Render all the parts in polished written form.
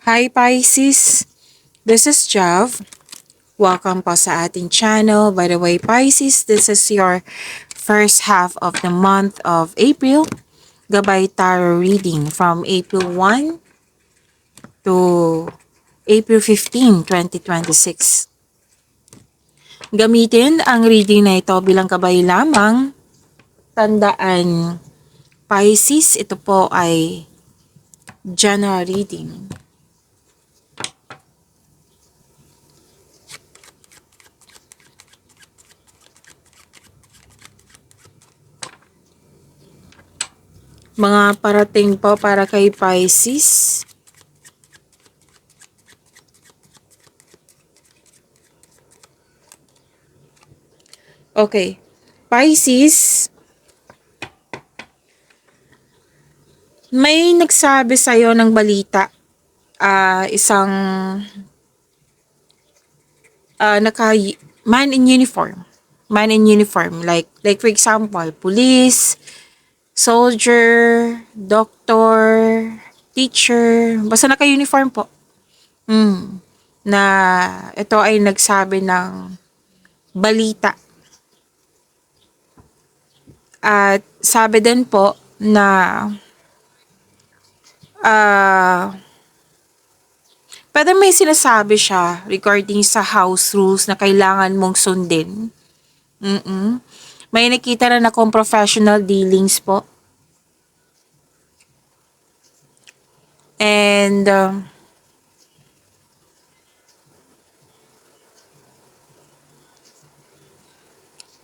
Hi Pisces, this is Jav. Welcome po sa ating channel. By the way, Pisces, this is your first half of the month of April. Gabay Tarot reading from April 1 to April 15, 2026. Gamitin ang reading na ito bilang gabay lamang. Tandaan, Pisces, ito po ay general reading. Mga parating po para kay Pisces. Okay. Pisces, may nagsabi sa'yo ng balita. Isang naka man in uniform. Man in uniform. Like for example, police, soldier, doctor, teacher. Basta naka-uniform po. Na ito ay nagsabi ng balita. At sabi din po na pero may sinasabi siya regarding sa house rules na kailangan mong sundin. May nakita na akong professional dealings po. And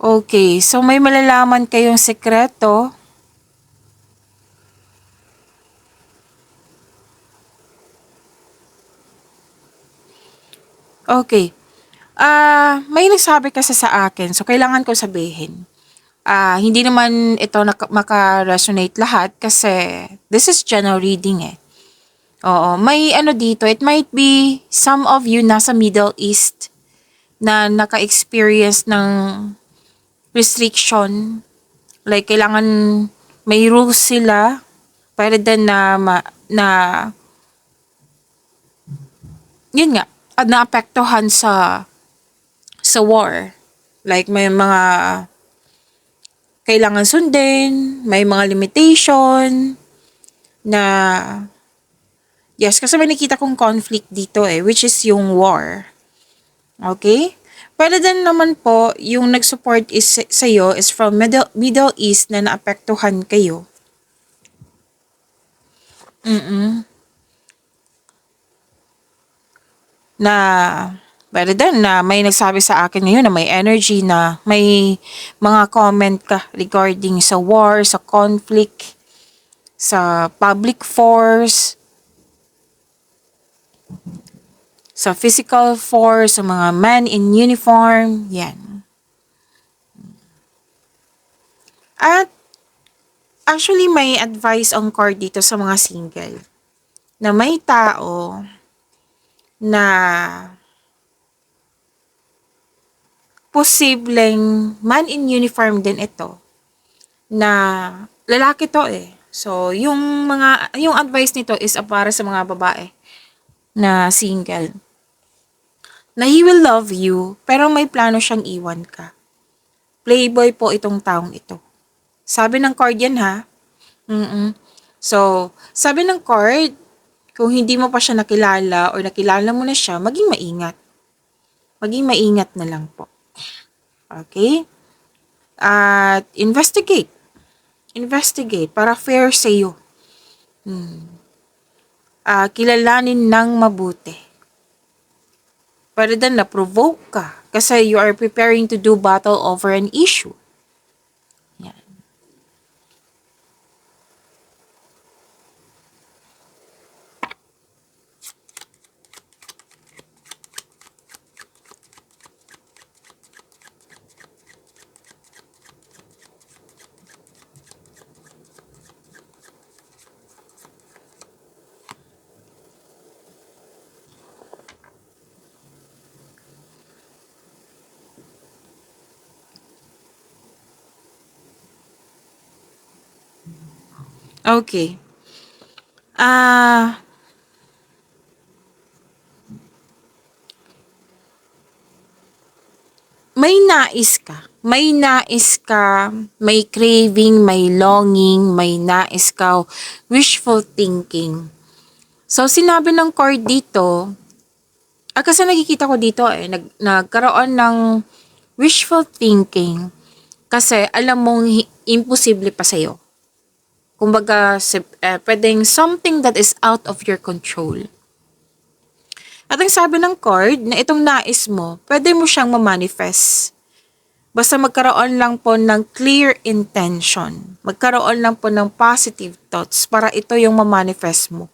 okay, so may malalaman kayong sekreto. Okay. May nagsabi kasi sa akin, so kailangan ko sabihin. Hindi naman ito maka-resonate lahat kasi this is general reading eh. Oo, may ano dito, it might be some of you nasa Middle East na naka-experience ng restriction. Like, kailangan may rules sila para din na yun nga, naapektuhan sa war. Like, may mga kailangan sundin, may mga limitation na yes, kasi may nakita kong conflict dito which is yung war. Okay? Pwede din naman po, yung nag-support sa'yo is from Middle East na naapektuhan kayo. Na pwede din na may nagsabi sa akin ngayon na may energy na may mga comment ka regarding sa war, sa conflict, sa public force, sa physical force, sa mga men in uniform, yan. At actually may advice ang card dito sa mga single na may tao na posibleng man in uniform din ito na lalaki to So, yung advice nito is para sa mga babae na single. Na he will love you, pero may plano siyang iwan ka. Playboy po itong taong ito. Sabi ng card yan ha. So, sabi ng card, kung hindi mo pa siya nakilala or nakilala mo na siya, maging maingat. Maging maingat na lang po. Okay? At investigate. Investigate para fair sa iyo. Kilalanin ng mabuti. Para din na-provoke ka kasi you are preparing to do battle over an issue. Yan. Okay. may nais ka, may craving, may longing, may nais ka, wishful thinking. So, sinabi ng card dito, kasi nakikita ko dito nagkaroon ng wishful thinking kasi alam mong imposible pa sa'yo. Kumbaga, pwedeng something that is out of your control. At ang sabi ng card, na itong nais mo, pwede mo siyang ma-manifest. Basta magkaroon lang po ng clear intention. Magkaroon lang po ng positive thoughts para ito yung ma-manifest mo.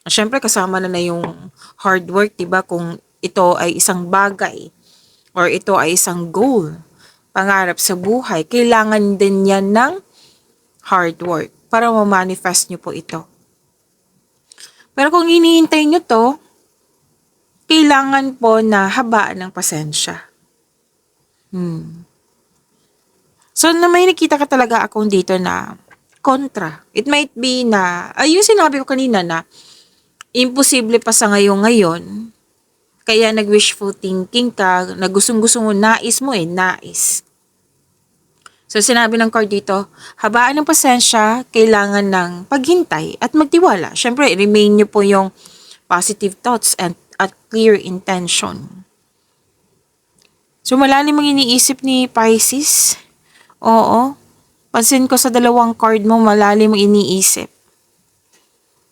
Siyempre, kasama na yung hard work, diba? Kung ito ay isang bagay or ito ay isang goal, pangarap sa buhay, kailangan din yan ng hard work para ma-manifest nyo po ito. Pero kung hinihintay nyo to, kailangan po na habaan ng pasensya. So, may nakita ka talaga akong dito na kontra. It might be na, yung sinabi ko kanina na, imposible pa sa ngayon, kaya nag-wishful thinking ka, na gustong-gusto mo, nais. So, sinabi ng card dito, habaan ng pasensya, kailangan ng paghintay at magtiwala. Siyempre, remain nyo po yung positive thoughts at clear intention. So, malalim ang iniisip ni Pisces. Oo. Pansin ko sa dalawang card mo, malalim ang iniisip.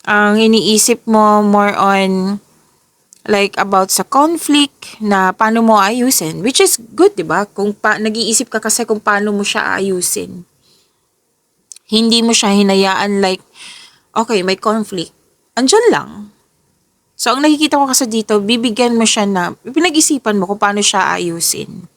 Ang iniisip mo more on like about sa conflict na paano mo ayusin, which is good, 'di ba? Kung nag-iisip ka kasi kung paano mo siya ayusin. Hindi mo siya hinayaan like okay, may conflict. Andiyan lang. So ang nakikita ko kasi dito, bibigyan mo siya na pinag-isipan mo kung paano siya ayusin.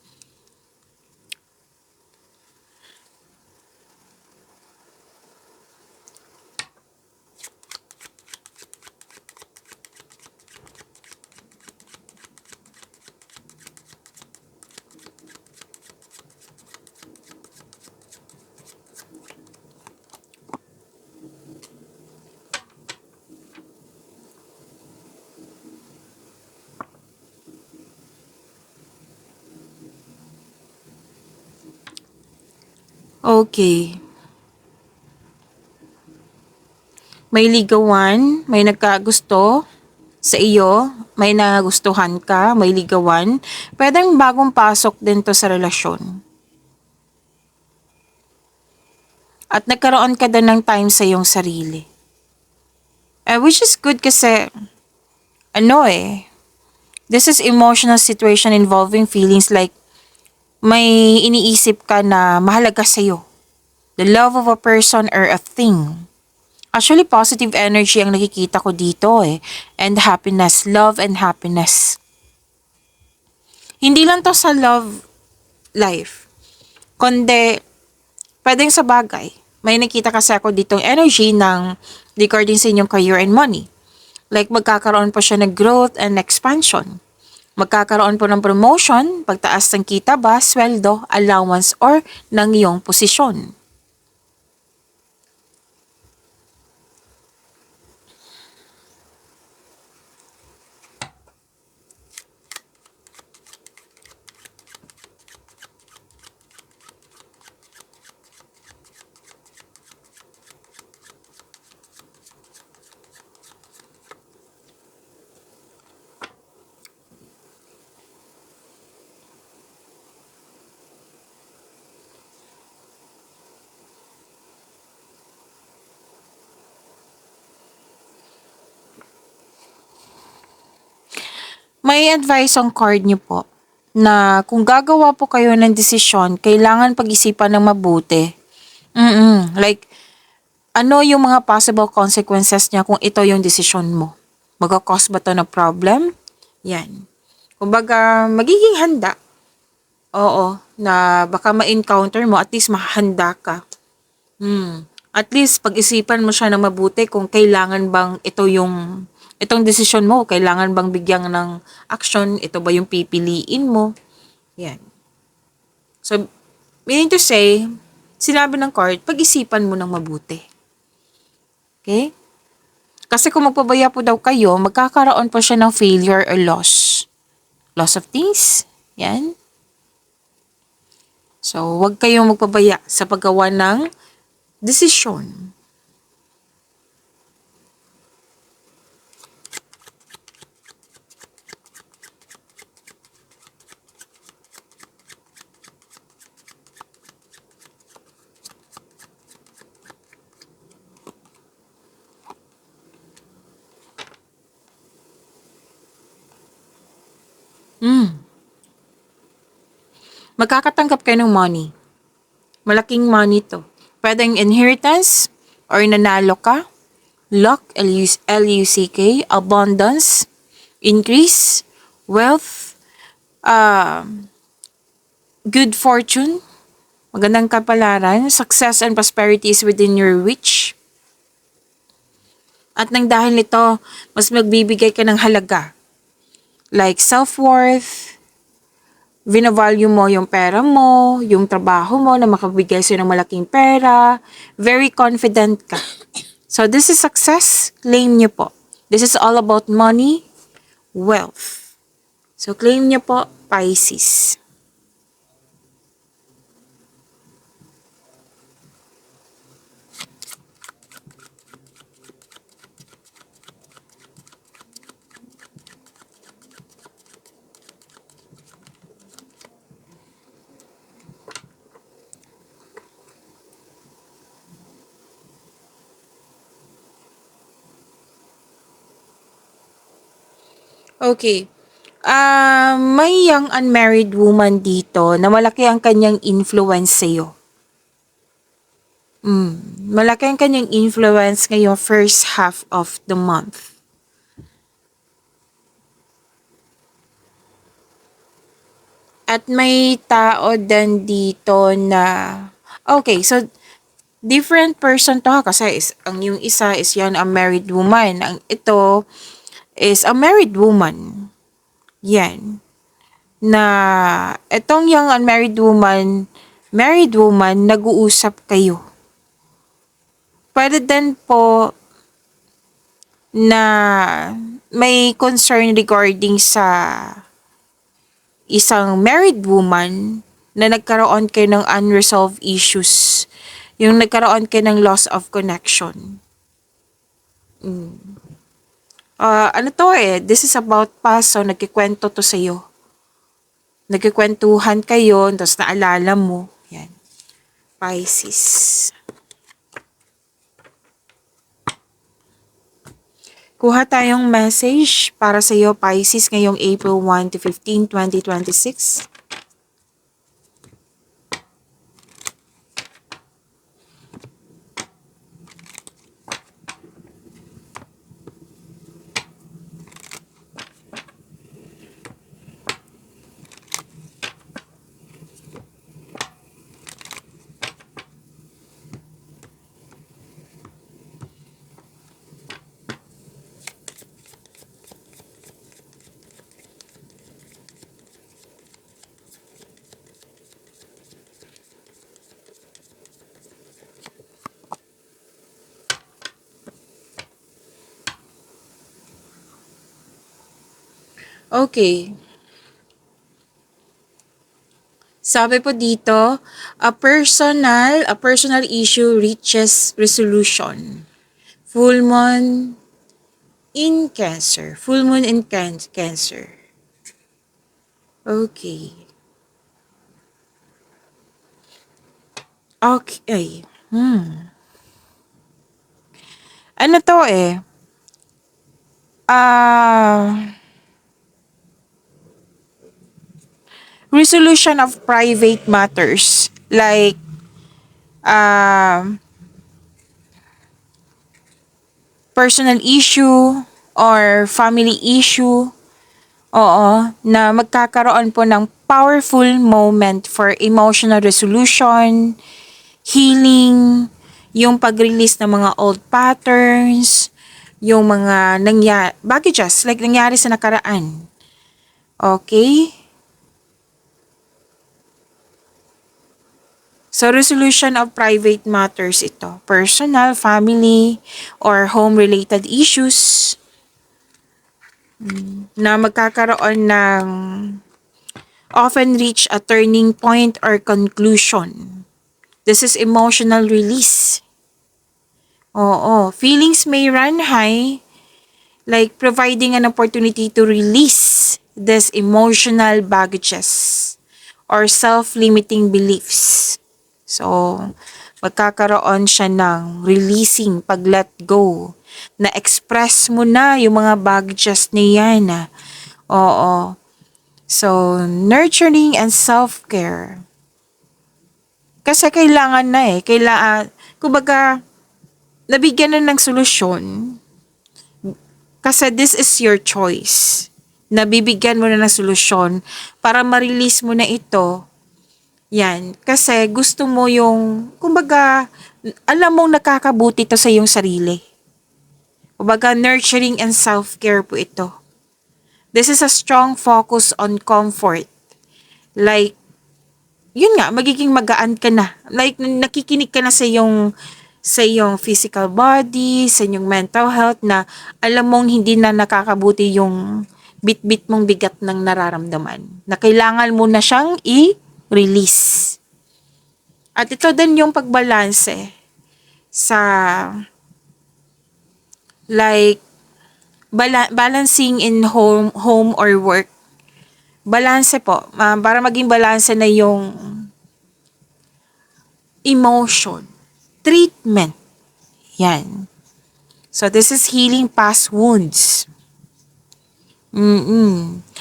Okay. May ligawan, may nagkagusto sa iyo, may nagustuhan ka, may ligawan. Pwedeng bagong pasok din to sa relasyon. At nagkaroon ka din ng time sa iyong sarili. Which is good kasi, this is emotional situation involving feelings like may iniisip ka na mahalaga sa'yo. The love of a person or a thing. Actually, positive energy ang nakikita ko dito And happiness, love and happiness. Hindi lang to sa love life. Kundi, pwedeng sa bagay. May nakita kasi ako ditong energy ng regarding sa inyong career and money. Like, magkakaroon po siya ng growth and expansion. Magkakaroon po ng promotion, pagtaas ng kita ba, sweldo, allowance, or ng iyong posisyon. May advice ang card niyo po na kung gagawa po kayo ng desisyon, kailangan pag-isipan ng mabuti. Like, ano yung mga possible consequences niya kung ito yung desisyon mo? Magkakause ba to ng problem? Yan. Kumbaga, magiging handa. Oo, na baka ma-encounter mo, at least mahanda ka. At least, pag-isipan mo siya ng mabuti kung kailangan bang itong desisyon mo, kailangan bang bigyan ng action, ito ba yung pipiliin mo? Yan. So, meaning to say, sinabi ng card, pag-isipan mo ng mabuti. Okay? Kasi kung magpabaya po daw kayo, magkakaroon po siya ng failure or loss. Loss of things. Yan. So, huwag kayong magpabaya sa paggawa ng desisyon. Magkakatanggap kayo ng money. Malaking money to. Pwedeng inheritance or nanalo ka. Luck, L-U-C-K, abundance, increase, wealth, uh, good fortune, magandang kapalaran, success and prosperity is within your reach. At nang dahil nito, mas magbibigay ka ng halaga. Like self-worth, vinavalue mo yung pera mo, yung trabaho mo na makabigay sa'yo ng malaking pera, very confident ka. So this is success, claim nyo po. This is all about money, wealth. So claim nyo po, Pisces. Okay. May young unmarried woman dito na malaki ang kanyang influence sa'yo. Malaki ang kanyang influence ngayong first half of the month. At may tao din dito na, okay, so different person to ha, kasi yung isa is yan a married woman. Ang ito is a married woman. Yan. Na itong young unmarried woman, married woman, nag-uusap kayo. Pwede din po na may concern regarding sa isang married woman na nagkaroon kayo ng unresolved issues. Yung nagkaroon kayo ng loss of connection. Ano to this is about past, so nagkikwento to sa'yo. Nagkikwentuhan kayo, tapos naalala mo. Yan. Pisces. Kuha tayong message para sa iyo, Pisces, ngayong April 1 to 15, 2026. Okay. Sabi po dito, a personal issue reaches resolution. Full moon in Cancer. Full moon in Cancer. Okay. Okay. Ano to resolution of private matters. Like, personal issue or family issue. Oo, na magkakaroon po ng powerful moment for emotional resolution, healing, yung pag-release ng mga old patterns, yung mga baggages, like nangyari sa nakaraan. Okay? So, resolution of private matters ito. Personal, family, or home-related issues na magkakaroon ng often reach a turning point or conclusion. This is emotional release. Oo, feelings may run high, like providing an opportunity to release these emotional baggages or self-limiting beliefs. So, magkakaroon siya ng releasing, pag-let go. Na-express mo na yung mga baggages niya na. Oo. So, nurturing and self-care. Kasi kailangan na kumbaga, nabigyan na ng solusyon. Kasi this is your choice. Nabibigyan mo na ng solusyon para ma-release mo na ito. Yan. Kasi gusto mo yung, kumbaga, alam mong nakakabuti to sa iyong sarili. Kumbaga, nurturing and self-care po ito. This is a strong focus on comfort. Like, yun nga, magiging magaan ka na. Like, nakikinig ka na sa iyong physical body, sa iyong mental health na alam mong hindi na nakakabuti yung bit-bit mong bigat ng nararamdaman. Na kailangan mo na siyang i-release. At ito din yung pagbalanse sa like balancing in home or work. Balanse po, para maging balanse na yung emotion, treatment. Yan. So this is healing past wounds.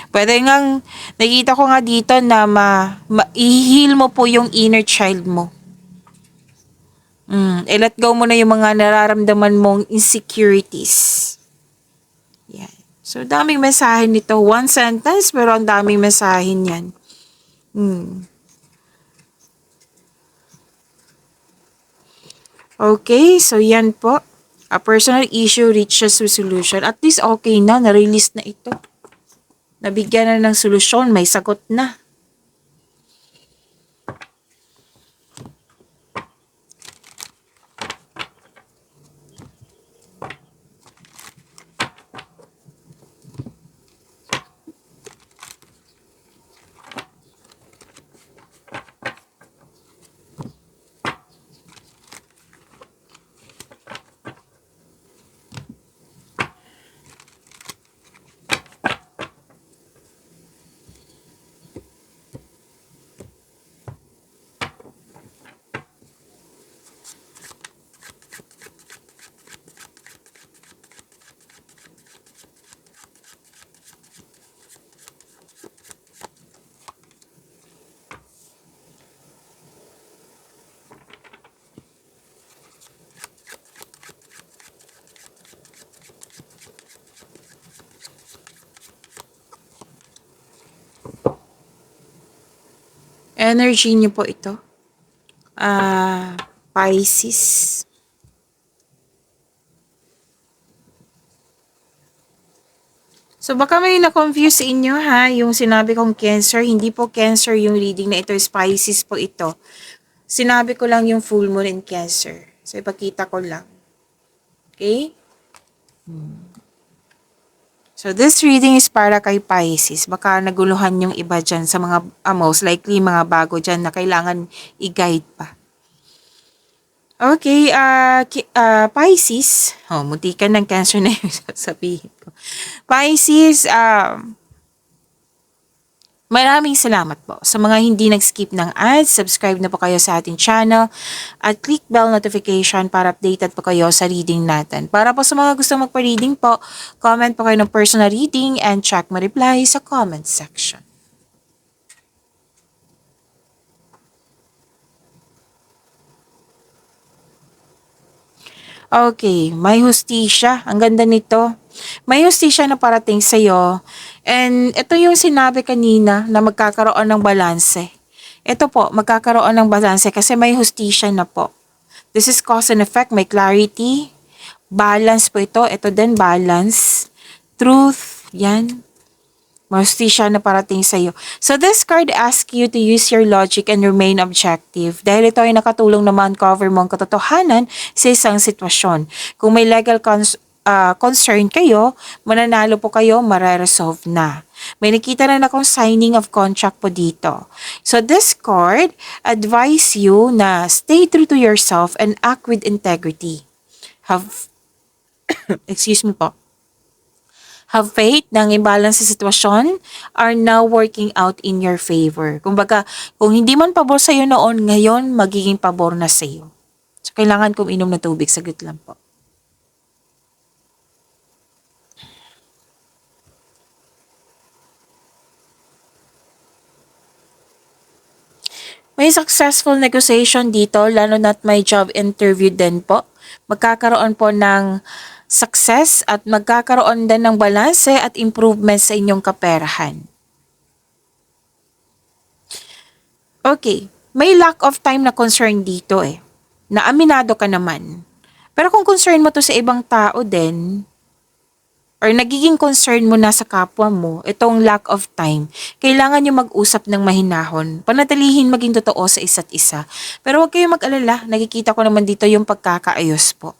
Pwede ngang, nakita ko nga dito na i-heal mo po yung inner child mo. I-let go mo na yung mga nararamdaman mong insecurities. Yan. So, daming mensahe nito. One sentence, pero ang daming mensahe niyan. Okay, so yan po. A personal issue reaches resolution. At least okay na, na-release na ito. Nabigyan na ng solusyon, may sagot na. Energy niyo po ito. Pisces. So baka may na-confuse sa inyo ha, yung sinabi kong Cancer, hindi po Cancer yung reading na ito, Pisces po ito. Sinabi ko lang yung full moon in Cancer. So ipakita ko lang. Okay? So this reading is para kay Pisces. Baka naguluhan yung iba dyan sa mga, most likely mga bago dyan na kailangan i-guide pa. Okay, Pisces. Muntikan ng Cancer na yung sasabihin ko. Pisces, maraming salamat po sa mga hindi nag-skip ng ads. Subscribe na po kayo sa ating channel at click bell notification para updated po kayo sa reading natin. Para po sa mga gusto magpa-reading po, comment po kayo ng personal reading and check ma-reply sa comment section. Okay, may hustisya. Ang ganda nito. May hustisya na parating sa'yo. And ito yung sinabi kanina na magkakaroon ng balanse. Ito po, magkakaroon ng balanse kasi may hustisya na po. This is cause and effect. May clarity. Balance po ito. Ito din, balance. Truth. Yan. Hustisya na parating sa iyo. So this card asks you to use your logic and remain objective. Dahil ito ay nakatulong na ma-uncover mo ang katotohanan sa isang sitwasyon. Kung may legal concerned kayo, mananalo po kayo, mare-resolve na. May nakita na akong signing of contract po dito. So this card advise you na stay true to yourself and act with integrity. Excuse me po. Have faith na ang imbalance sa sitwasyon are now working out in your favor. Kumbaga, kung hindi man pabor sa'yo noon, ngayon magiging pabor na sa'yo. So, kailangan kong inom na tubig. Saglit lang po. May successful negotiation dito, lalo na't may job interview din po. Magkakaroon po ng success at magkakaroon din ng balanse at improvement sa inyong kaperahan. Okay, may lack of time na concern dito na aminado ka naman. Pero kung concern mo to sa ibang tao din, or nagiging concern mo na sa kapwa mo, itong lack of time, kailangan nyo mag-usap ng mahinahon. Panatilihin maging totoo sa isa't isa. Pero huwag kayong mag-alala, nakikita ko naman dito yung pagkakaayos po.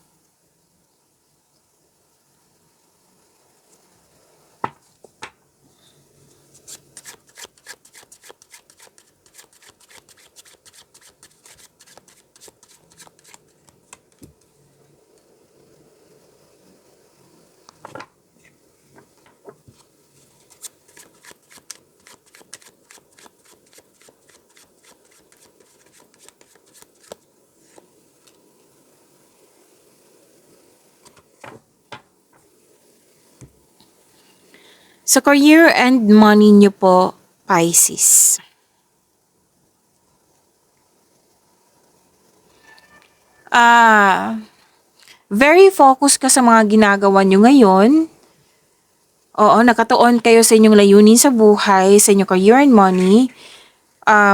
Sa career and money nyo po, Pisces. Very focused ka sa mga ginagawa nyo ngayon. Oo, nakatuon kayo sa inyong layunin sa buhay, sa inyong career and money.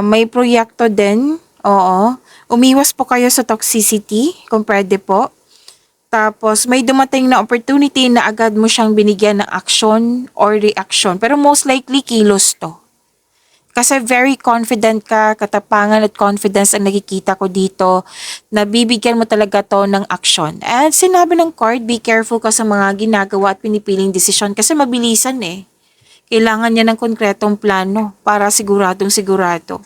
May proyekto din. Oo. Umiwas po kayo sa toxicity, kung pwede po. Tapos, may dumating na opportunity na agad mo siyang binigyan ng action or reaction. Pero most likely, kilos to. Kasi very confident ka, katapangan at confidence ang nakikita ko dito na bibigyan mo talaga to ng action. And sinabi ng card, be careful ka sa mga ginagawa at pinipiling desisyon kasi mabilisan Kailangan niya ng konkretong plano para siguradong sigurado.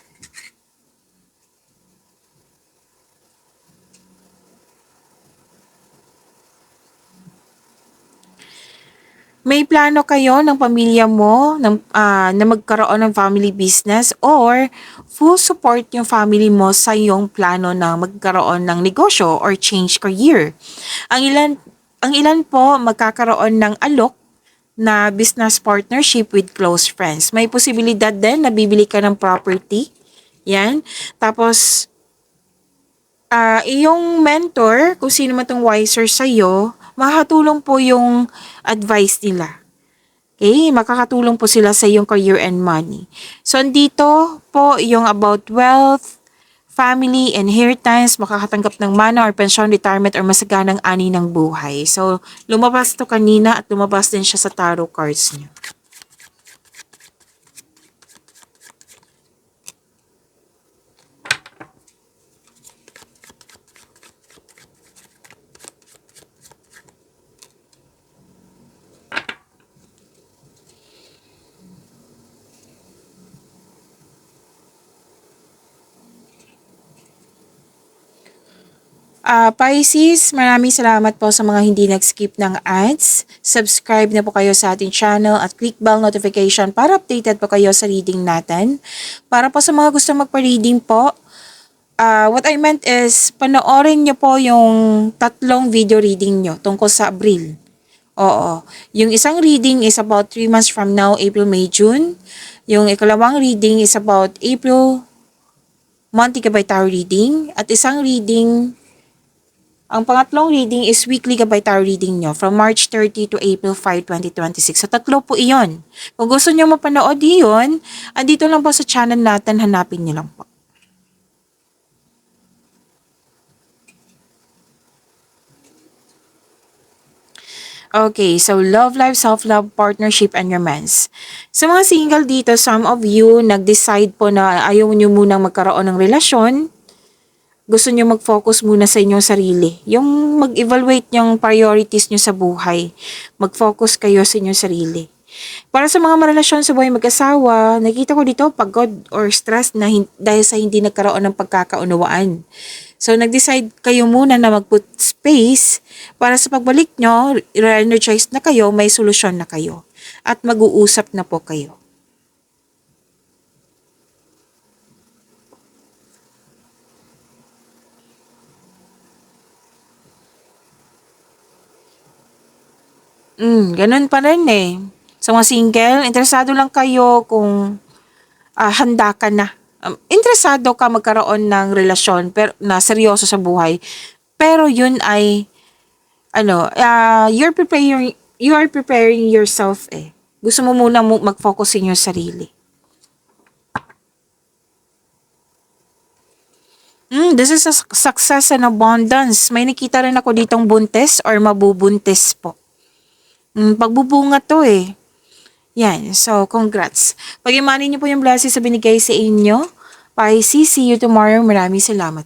May plano kayo ng pamilya mo na magkaroon ng family business or full support yung family mo sa iyong plano na magkaroon ng negosyo or change career. Ang ilan po magkakaroon ng alok na business partnership with close friends. May posibilidad din na bibili ka ng property. Yan. Tapos, iyong mentor, kung sino man itong wiser sa'yo, makakatulong po yung advice nila. Okay? Makakatulong po sila sa iyong career and money. So, andito po yung about wealth, family, inheritance, makakatanggap ng mana or pension, retirement, or masaganang ani ng buhay. So, lumabas to kanina at lumabas din siya sa tarot cards niyo. Pisces, maraming salamat po sa mga hindi nag-skip ng ads. Subscribe na po kayo sa ating channel at click bell notification para updated po kayo sa reading natin. Para po sa mga gusto magpa-reading po, what I meant is, panoorin nyo po yung 3 video reading nyo tungkol sa Abril. Oo. Yung isang reading is about 3 months from now, April, May, June. Yung ikalawang reading is about April, monthly Gabay Tarot reading. At isang reading, ang pangatlong reading is weekly Gabay Tarot reading nyo from March 30 to April 5, 2026. So, 3 po iyon. Kung gusto nyo mapanood iyon, andito lang po sa channel natin, hanapin nyo lang po. Okay, so love life, self-love, partnership, and romance. Sa mga single dito, some of you nag-decide po na ayaw nyo munang magkaroon ng relasyon. gusto nyo mag-focus muna sa inyong sarili. Yung mag-evaluate yung priorities nyo sa buhay. Mag-focus kayo sa inyong sarili. Para sa mga marelasyon sa buhay mag-asawa, nakita ko dito pagod or stress na dahil sa hindi nagkaroon ng pagkakaunawaan. So, nag-decide kayo muna na mag-put space para sa pagbalik nyo, re-energize na kayo, may solusyon na kayo. At mag-uusap na po kayo. Ganun pa rin eh. Sa mga single, interesado lang kayo kung handa ka na. Interesado ka magkaroon ng relasyon pero na seryoso sa buhay. Pero yun ay you are preparing yourself eh. Gusto mo muna mag-focus sa inyong sarili. This is a success and abundance. May nakita rin ako ditong buntis or mabubuntis po. Pagbubunga to eh. Yan. So, congrats. Pag-imanin niyo po yung blessings sa binigay sa inyo. Pisces, see you tomorrow. Maraming salamat.